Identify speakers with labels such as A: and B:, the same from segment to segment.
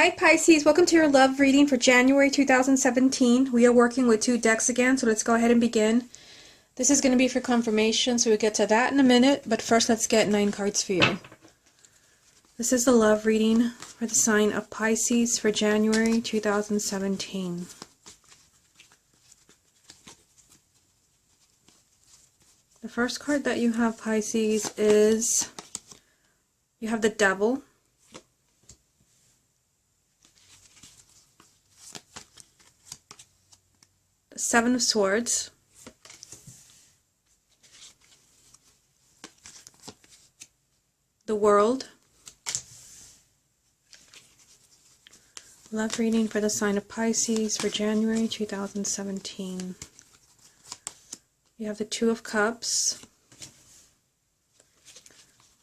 A: Hi Pisces, welcome to your love reading for January 2017. We are working with two decks again, so let's go ahead and begin. This is going to be for confirmation, so we'll get to that in a minute, but first let's get 9 cards for you. This is the love reading for the sign of Pisces for January 2017. The first card that you have, Pisces, is you have the Devil. Seven of Swords, the World, love reading for the sign of Pisces for January 2017. You have the Two of Cups,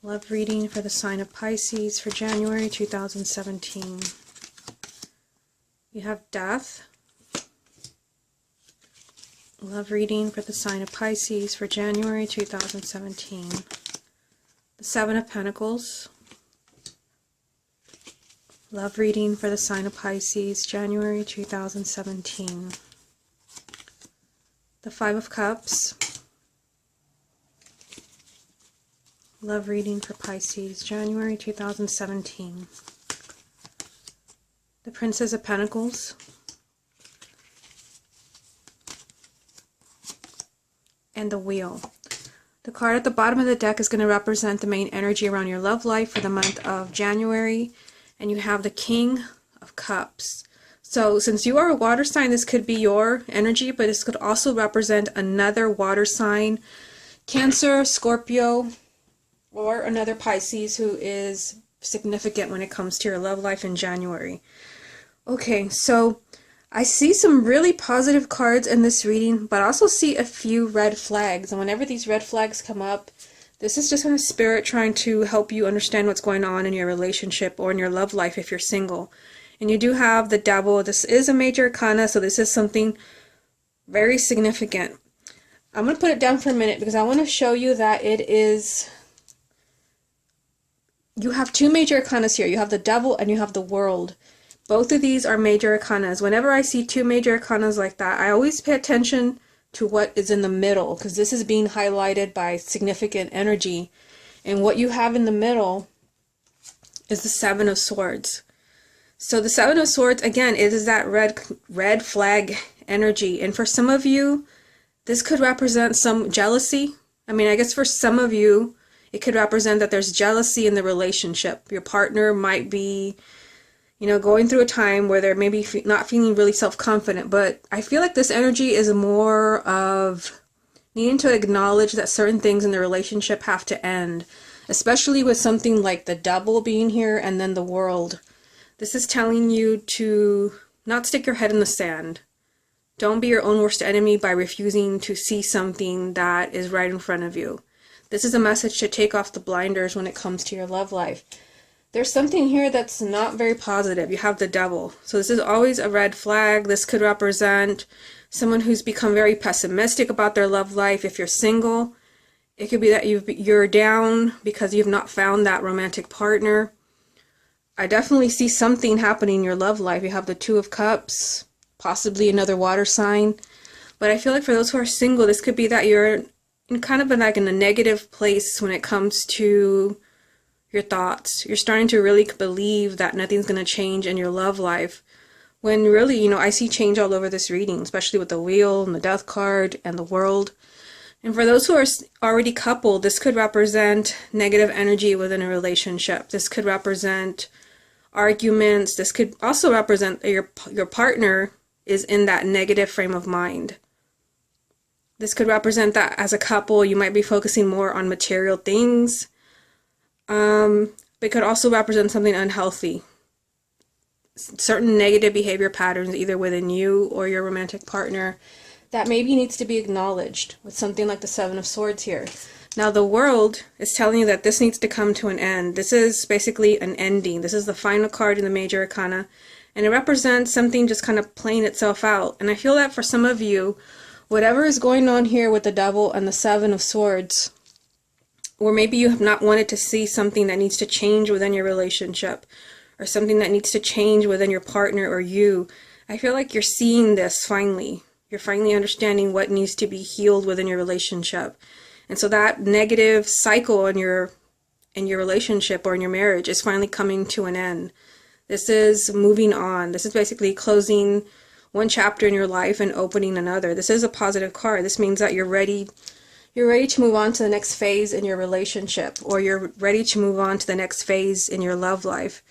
A: love reading for the sign of Pisces for January 2017. You have Death, love reading for the sign of Pisces for January 2017. The Seven of Pentacles, love reading for the sign of Pisces, January 2017. The Five of Cups, love reading for Pisces, January 2017. The Princess of Pentacles, and the Wheel. The card at the bottom of the deck is going to represent the main energy around your love life for the month of January, and you have the King of Cups. So since you are a water sign, this could be your energy, but this could also represent another water sign, Cancer, Scorpio, or another Pisces who is significant when it comes to your love life in January. Okay, so I see some really positive cards in this reading, but I also see a few red flags. And whenever these red flags come up, this is just kind of spirit trying to help you understand what's going on in your relationship or in your love life if you're single. And you do have the Devil. This is a major arcana, so this is something very significant. I'm going to put it down for a minute because I want to show you that it is... You have two major arcanas here. You have the Devil and you have the World. Both of these are major arcanas. Whenever I see two major arcanas like that, I always pay attention to what is in the middle, because this is being highlighted by significant energy. And what you have in the middle is the Seven of Swords. So the Seven of Swords, again, it is that red flag energy. And for some of you, this could represent some jealousy. I mean, I guess for some of you, it could represent that there's jealousy in the relationship. Your partner might be, going through a time where they're maybe not feeling really self-confident, but I feel like this energy is more of needing to acknowledge that certain things in the relationship have to end, especially with something like the Devil being here and then the World. This is telling you to not stick your head in the sand. Don't be your own worst enemy by refusing to see something that is right in front of you. This is a message to take off the blinders when it comes to your love life. There's something here that's not very positive. You have the Devil. So this is always a red flag. This could represent someone who's become very pessimistic about their love life. If you're single, it could be that you're down because you've not found that romantic partner. I definitely see something happening in your love life. You have the Two of Cups, possibly another water sign. But I feel like for those who are single, this could be that you're in kind of like in a negative place when it comes to your thoughts. You're starting to really believe that nothing's going to change in your love life, when really, I see change all over this reading, especially with the Wheel and the Death card and the World. And for those who are already coupled, this could represent negative energy within a relationship. This could represent arguments. This could also represent your partner is in that negative frame of mind. This could represent that as a couple, you might be focusing more on material things. It could also represent something unhealthy. Certain negative behavior patterns, either within you or your romantic partner, that maybe needs to be acknowledged with something like the Seven of Swords here. Now the World is telling you that this needs to come to an end. This is basically an ending. This is the final card in the major arcana, and it represents something just kind of playing itself out. And I feel that for some of you, whatever is going on here with the Devil and the Seven of Swords, or maybe you have not wanted to see something that needs to change within your relationship, or something that needs to change within your partner or you. I feel like you're seeing this finally. You're finally understanding what needs to be healed within your relationship. And so that negative cycle in your relationship or in your marriage is finally coming to an end. This is moving on. This is basically closing one chapter in your life and opening another. This is a positive card. This means that you're ready to move on to the next phase in your relationship, or you're ready to move on to the next phase in your love life.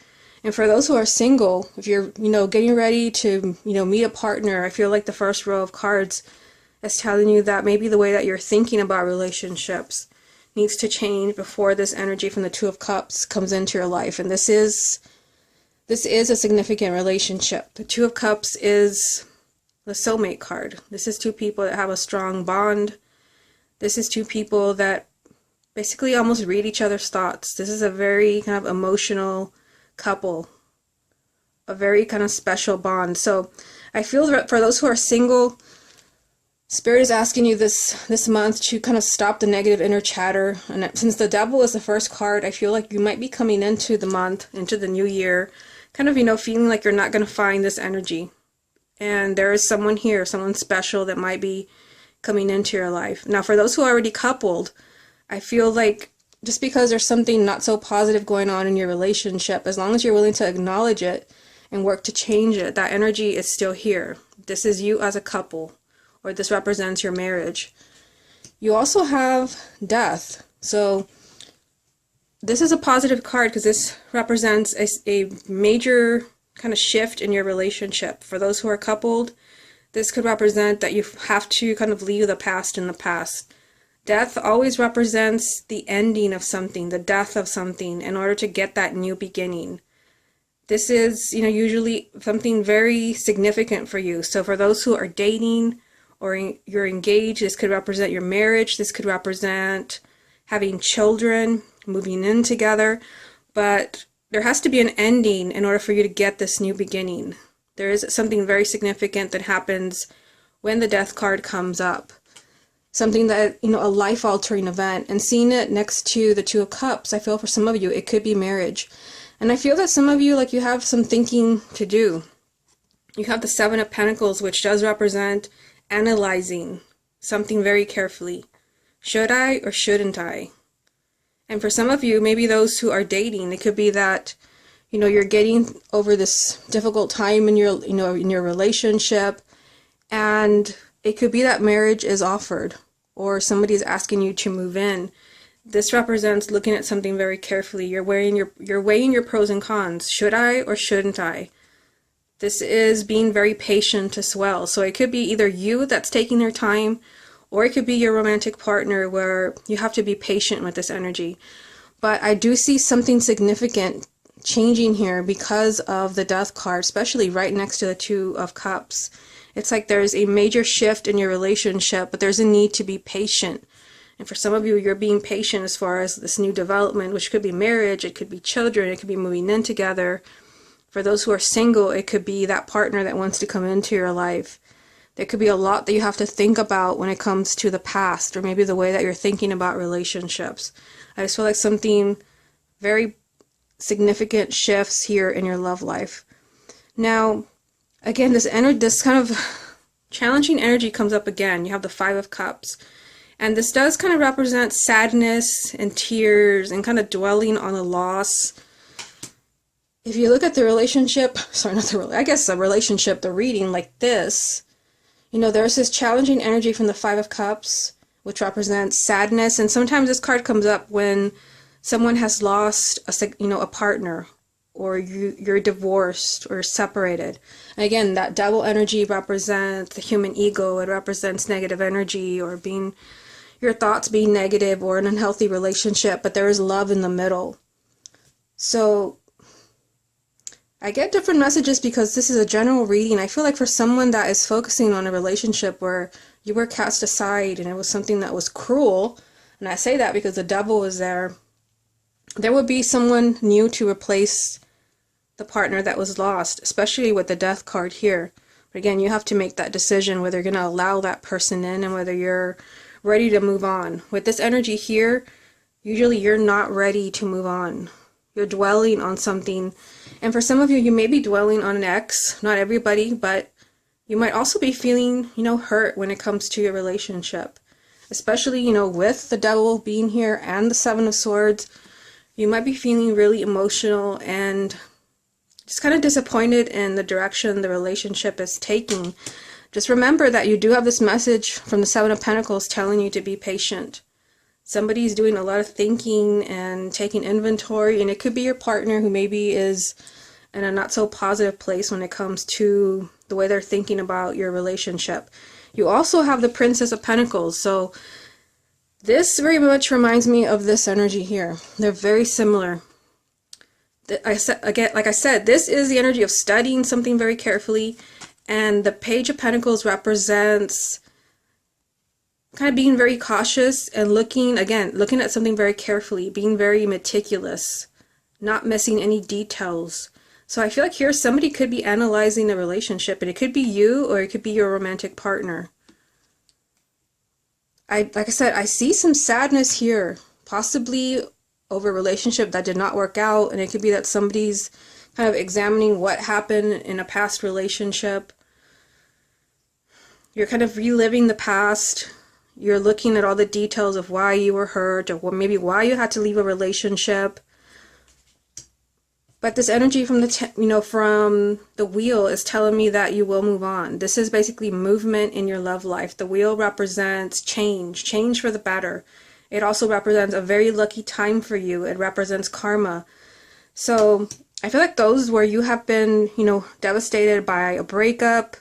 A: And for those who are single, if you're, getting ready to, meet a partner, I feel like the first row of cards is telling you that maybe the way that you're thinking about relationships needs to change before this energy from the Two of Cups comes into your life. And this is a significant relationship. The Two of Cups is the soulmate card. This is two people that have a strong bond. This is two people that basically almost read each other's thoughts. This is a very kind of emotional couple, a very kind of special bond. So I feel that for those who are single, Spirit is asking you this month to kind of stop the negative inner chatter. And since the Devil is the first card, I feel like you might be coming into the month, into the new year, kind of, feeling like you're not going to find this energy. And there is someone here, someone special that might be coming into your life. Now, for those who are already coupled, I feel like just because there's something not so positive going on in your relationship, as long as you're willing to acknowledge it and work to change it, that energy is still here. This is you as a couple, or this represents your marriage. You also have Death. So this is a positive card because this represents a major kind of shift in your relationship. For those who are coupled, this could represent that you have to kind of leave the past in the past. Death always represents the ending of something, the death of something, in order to get that new beginning. This is, usually something very significant for you. So for those who are dating or you're engaged, this could represent your marriage. This could represent having children, moving in together. But there has to be an ending in order for you to get this new beginning. There is something very significant that happens when the Death card comes up. Something that, a life-altering event. And seeing it next to the Two of Cups, I feel for some of you, it could be marriage. And I feel that some of you, like, you have some thinking to do. You have the Seven of Pentacles, which does represent analyzing something very carefully. Should I or shouldn't I? And for some of you, maybe those who are dating, it could be that, you're getting over this difficult time in your, in your relationship, and it could be that marriage is offered, or somebody is asking you to move in. This represents looking at something very carefully. You're weighing your pros and cons. Should I or shouldn't I? This is being very patient as well. So it could be either you that's taking their time, or it could be your romantic partner where you have to be patient with this energy. But I do see something significant changing here because of the Death card, especially right next to the Two of Cups. It's like there's a major shift in your relationship, but there's a need to be patient. And for some of you, you're being patient as far as this new development, which could be marriage, it could be children, it could be moving in together. For those who are single, it could be that partner that wants to come into your life. There could be a lot that you have to think about when it comes to the past, or maybe the way that you're thinking about relationships. I just feel like something very significant shifts here in your love life. Now, again, this kind of challenging energy comes up again. You have the Five of Cups. And this does kind of represent sadness and tears and kind of dwelling on a loss. If you look at the relationship, the reading like this, there's this challenging energy from the Five of Cups, which represents sadness. And sometimes this card comes up when someone has lost a partner, or you're divorced or separated. And again, that Devil energy represents the human ego. It represents negative energy, or your thoughts being negative, or an unhealthy relationship, but there is love in the middle. So I get different messages because this is a general reading. I feel like for someone that is focusing on a relationship where you were cast aside and it was something that was cruel, and I say that because the Devil is there would be someone new to replace the partner that was lost, especially with the Death card here. But again, you have to make that decision whether you're going to allow that person in and whether you're ready to move on. With this energy here, usually you're not ready to move on. You're dwelling on something. And for some of you, you may be dwelling on an ex. Not everybody, but you might also be feeling, hurt when it comes to your relationship. Especially, with the devil being here and the Seven of Swords, you might be feeling really emotional and just kind of disappointed in the direction the relationship is taking. Just remember that you do have this message from the Seven of Pentacles telling you to be patient. Somebody's doing a lot of thinking and taking inventory, and it could be your partner who maybe is in a not so positive place when it comes to the way they're thinking about your relationship. You also have the Princess of Pentacles, so this very much reminds me of this energy here. They're very similar. Like I said, this is the energy of studying something very carefully, and the Page of Pentacles represents kind of being very cautious and looking at something very carefully, being very meticulous, not missing any details. So I feel like here somebody could be analyzing a relationship, and it could be you or it could be your romantic partner. Like I said, I see some sadness here, possibly over a relationship that did not work out, and it could be that somebody's kind of examining what happened in a past relationship. You're kind of reliving the past. You're looking at all the details of why you were hurt, or maybe why you had to leave a relationship. But this energy from from the wheel is telling me that you will move on. This is basically movement in your love life. The wheel represents change for the better. It also represents a very lucky time for you. It represents karma. So I feel like those where you have been, devastated by a breakup,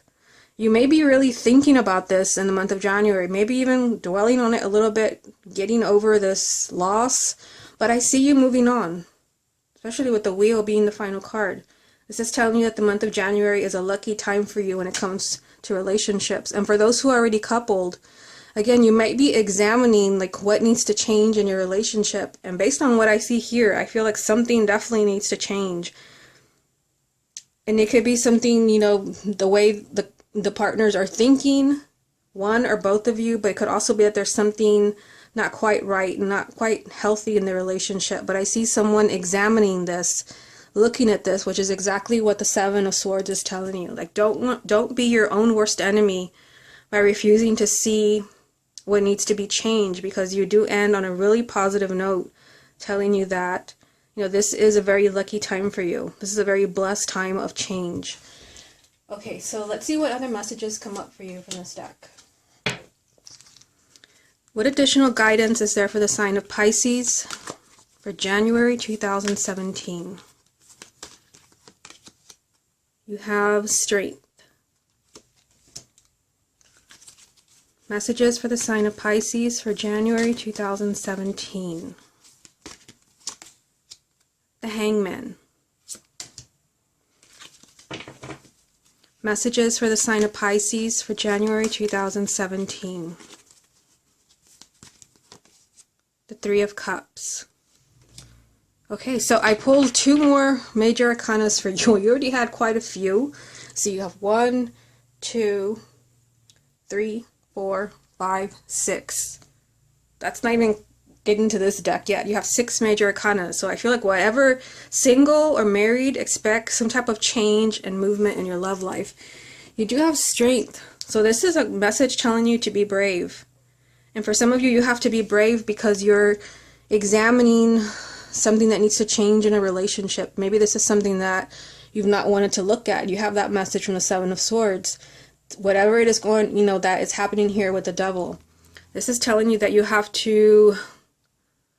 A: you may be really thinking about this in the month of January, maybe even dwelling on it a little bit, getting over this loss, but I see you moving on, especially with the wheel being the final card. This is telling you that the month of January is a lucky time for you when it comes to relationships. And for those who are already coupled, again, you might be examining what needs to change in your relationship. And based on what I see here, I feel like something definitely needs to change. And it could be something, the way the partners are thinking, one or both of you, but it could also be that there's something not quite right, not quite healthy in the relationship. But I see someone examining this, looking at this, which is exactly what the Seven of Swords is telling you. Don't be your own worst enemy by refusing to see what needs to be changed, because you do end on a really positive note, telling you that, this is a very lucky time for you. This is a very blessed time of change. Okay, so let's see what other messages come up for you from this deck. What additional guidance is there for the sign of Pisces for January 2017? You have strength. Messages for the sign of Pisces for January 2017. The Hangman. Messages for the sign of Pisces for January 2017. The Three of Cups. Okay, so I pulled two more major arcanas for you. You already had quite a few. So you have 1, 2, 3, 4, 5, 6. That's not even getting to this deck yet. You have 6 major arcana. So I feel like whatever single or married, expect some type of change and movement in your love life. You do have strength. So this is a message telling you to be brave. And for some of you, you have to be brave because you're examining something that needs to change in a relationship. Maybe this is something that you've not wanted to look at. You have that message from the Seven of Swords. Whatever it is going, that is happening here with the devil. This is telling you that you have to,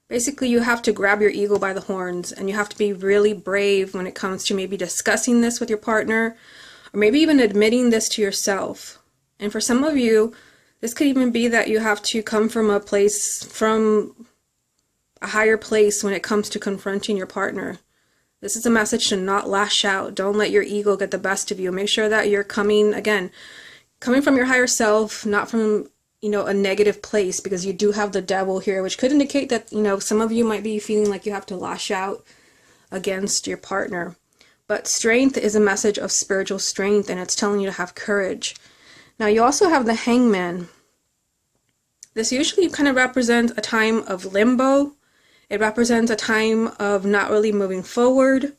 A: basically you have to grab your ego by the horns, and you have to be really brave when it comes to maybe discussing this with your partner, or maybe even admitting this to yourself. And for some of you, this could even be that you have to come from a higher place when it comes to confronting your partner. This is a message to not lash out. Don't let your ego get the best of you. Make sure that you're coming from your higher self, not from, a negative place, because you do have the devil here, which could indicate that, some of you might be feeling like you have to lash out against your partner. But strength is a message of spiritual strength, and it's telling you to have courage. Now, you also have the Hangman. This usually kind of represents a time of limbo. It represents a time of not really moving forward.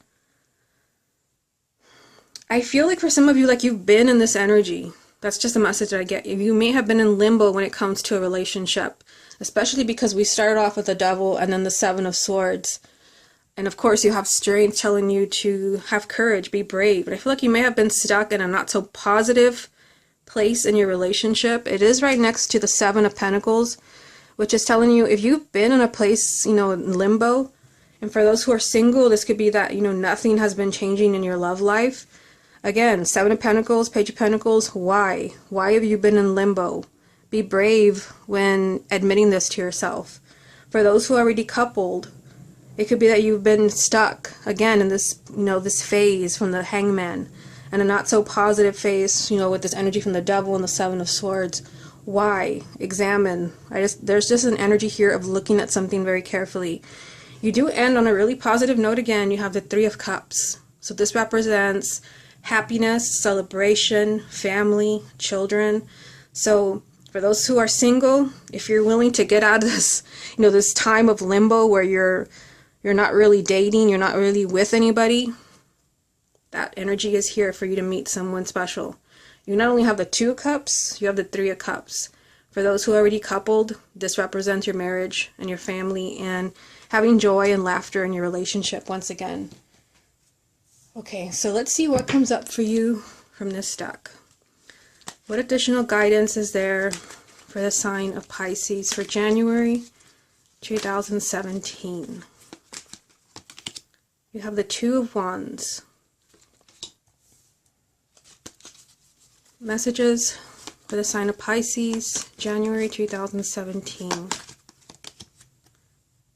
A: I feel like for some of you, like you've been in this energy. That's just a message that I get. You may have been in limbo when it comes to a relationship, especially because we started off with the Devil and then the Seven of Swords. And of course, you have strength telling you to have courage, be brave. But I feel like you may have been stuck in a not so positive place in your relationship. It is right next to the Seven of Pentacles, which is telling you if you've been in a place, in limbo. And for those who are single, this could be that, nothing has been changing in your love life. Again, Seven of Pentacles, Page of Pentacles, why? Why have you been in limbo? Be brave when admitting this to yourself. For those who are already coupled, it could be that you've been stuck, again, in this, this phase from the Hangman, and a not so positive phase, with this energy from the Devil and the Seven of Swords. Why? Examine. There's just an energy here of looking at something very carefully. You do end on a really positive note again. You have the Three of Cups. So this represents happiness, celebration, family, children. So for those who are single, if you're willing to get out of this, this time of limbo where you're not really dating, you're not really with anybody, that energy is here for you to meet someone special. You not only have the Two of Cups, you have the Three of Cups. For those who are already coupled, this represents your marriage and your family and having joy and laughter in your relationship once again. Okay, so let's see what comes up for you from this deck. What additional guidance is there for the sign of Pisces for January 2017? You have the Two of Wands. Messages for the sign of Pisces, January 2017.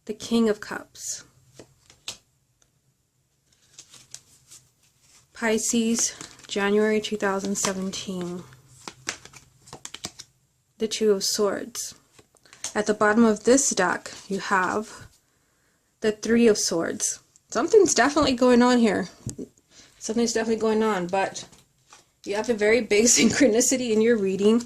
A: The King of Cups. Pisces, January 2017. The Two of Swords. At the bottom of this deck, you have the Three of Swords. Something's definitely going on here. Something's definitely going on, but you have a very big synchronicity in your reading.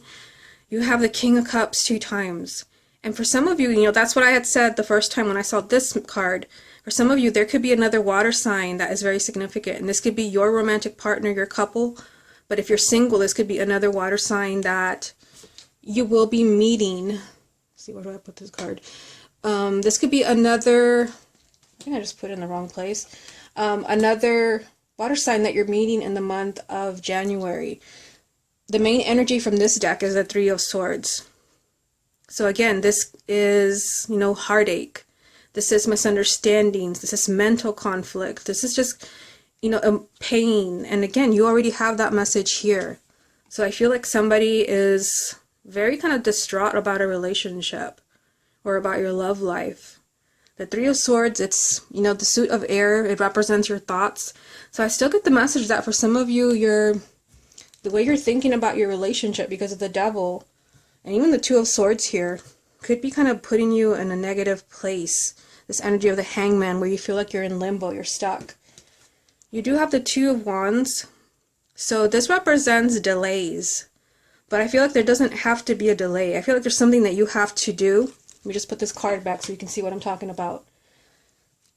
A: You have the King of Cups 2 times. And for some of you, that's what I had said the first time when I saw this card. For some of you, there could be another water sign that is very significant. And this could be your romantic partner, your couple. But if you're single, this could be another water sign that you will be meeting. Let's see, where do I put this card? This could be another, I think I just put it in the wrong place. Another water sign that you're meeting in the month of January. The main energy from this deck is the Three of Swords. So again, this is, heartache. This is misunderstandings. This is mental conflict. This is just, a pain. And again, you already have that message here. So I feel like somebody is very kind of distraught about a relationship or about your love life. The Three of Swords, it's, the suit of air. It represents your thoughts. So I still get the message that for some of you, the way you're thinking about your relationship because of the Devil, and even the Two of Swords here, could be kind of putting you in a negative place. This energy of the Hangman where you feel like you're in limbo, you're stuck. You do have the Two of Wands. So this represents delays. But I feel like there doesn't have to be a delay. I feel like there's something that you have to do. Let me just put this card back so you can see what I'm talking about.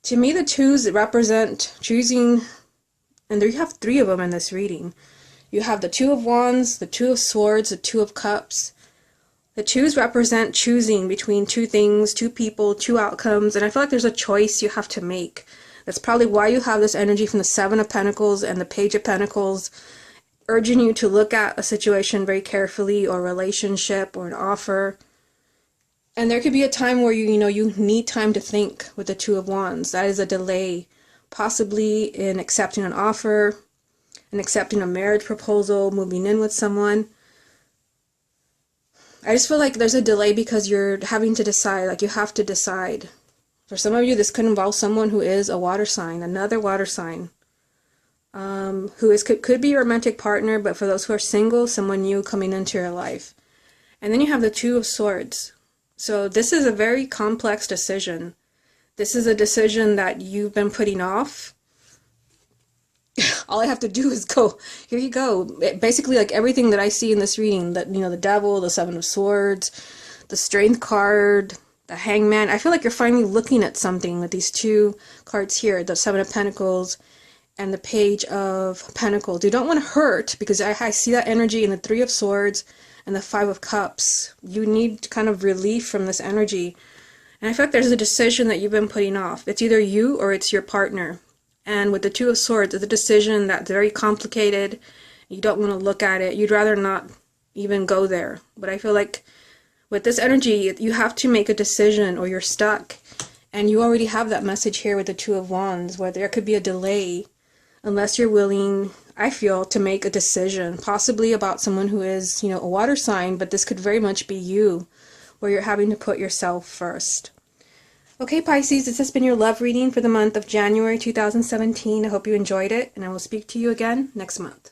A: To me, the twos represent choosing, and there you have 3 of them in this reading. You have the Two of Wands, the Two of Swords, the Two of Cups. The twos represent choosing between 2 things, 2 people, 2 outcomes, and I feel like there's a choice you have to make. That's probably why you have this energy from the Seven of Pentacles and the Page of Pentacles, urging you to look at a situation very carefully, or a relationship, or an offer. And there could be a time where you need time to think with the Two of Wands. That is a delay, possibly in accepting an offer, in accepting a marriage proposal, moving in with someone. I just feel like there's a delay because you're having to decide, like you have to decide. For some of you, this could involve someone who is a water sign, another water sign, could be your romantic partner, but for those who are single, someone new coming into your life. And then you have the Two of Swords. So this is a very complex decision. This is a decision that you've been putting off. All I have to do is go, here you go. Basically, like everything that I see in this reading, that the Devil, the Seven of Swords, the Strength card, the Hangman. I feel like you're finally looking at something with these two cards here, the Seven of Pentacles and the Page of Pentacles. You don't want to hurt, because I see that energy in the Three of Swords and the Five of Cups. You need kind of relief from this energy. And I feel like there's a decision that you've been putting off. It's either you or it's your partner. And with the Two of Swords, it's a decision that's very complicated. You don't want to look at it. You'd rather not even go there. But I feel like with this energy, you have to make a decision or you're stuck. And you already have that message here with the Two of Wands, where there could be a delay unless you're willing, I feel, to make a decision, possibly about someone who is, a water sign, but this could very much be you, where you're having to put yourself first. Okay, Pisces, this has been your love reading for the month of January 2017. I hope you enjoyed it, and I will speak to you again next month.